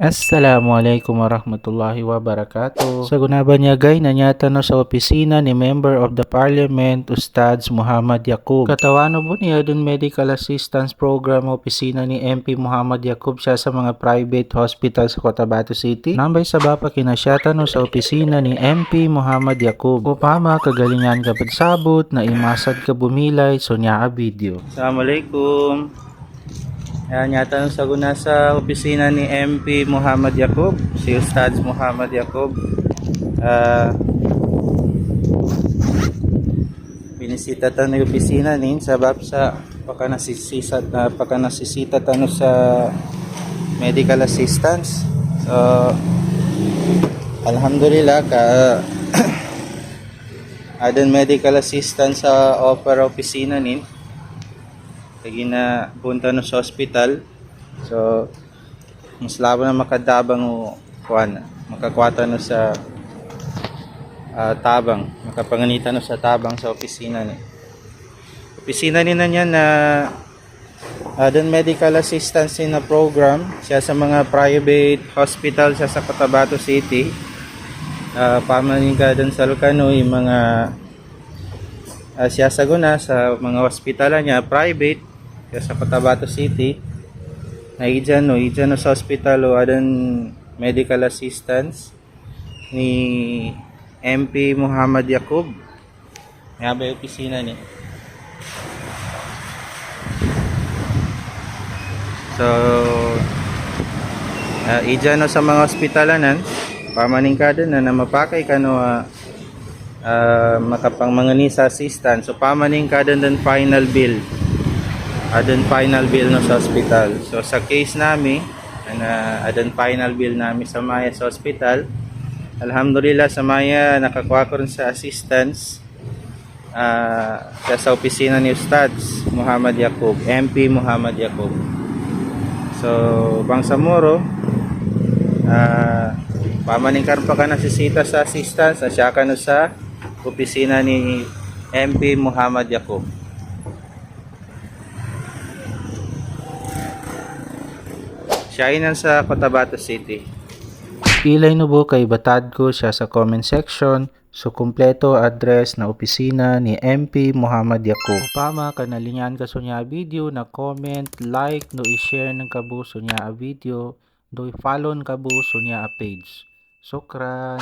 Assalamualaikum warahmatullahi wabarakatuh. Sa gunaba niya gay nanyata no sa opisina ni Member of the Parliament Ustads Muhammad Yaqub. Katawano po niya dun Medical Assistance Program opisina ni MP Muhammad Yaqub siya sa mga private hospital sa Cotabato City. Nambay sa bapa kinasyata no sa opisina ni MP Muhammad Yaqub. Upama kagalingan ka pagsabot na imasad ka bumilay so niya a video. Assalamualaikum. Yan yata sa guna sa opisina ni MP Muhammad Yaqub, si Ustads Muhammad Yaqub. Binisita ta ng opisina nin sabab sa pagka nasisita tano sa medical assistance. So alhamdulillah ka adon medical assistance sa opera opisina nin. Lagi na punta no sa hospital. So mas labo na makadabang o kuan makakwata no sa tabang, makapanganita no sa tabang sa opisina ni. Opisina ni na niya na adon medical assistance na program siya sa mga private hospital siya sa Cotabato City. Pamanin ka dun sa Lucano yung mga siya sa guna sa mga hospital niya private sa Cotabato City na idyan no sa hospital o adon medical assistance ni MP Muhammad Yaqub. Nga ba yung opisina ni? So idyan no sa mga hospitalanan pamaning ka dun na mapakay ka no makapangmangani sa assistance. So pamaning ka dun final bill adon final bill no sa hospital. So sa case nami adon final bill nami sa Maya sa hospital. Alhamdulillah sa Maya nakakuha ko rin sa assistance sa opisina ni Ustads Muhammad Yaqub, MP Muhammad Yaqub. So Bangsamoro pamaning karon pa ka nasisita sa assistance siya ka no sa opisina ni MP Muhammad Yaqub. Siya inan sa Cotabato City. Ilay no bo kay batad ko siya sa comment section so kumpleto address na opisina ni MP Muhammad Yaqub. Upama kanalingan ka so niya video na comment, like, no i-share ng kabuso niya a video, do i-follow ng kabuso niya a page. Sukran.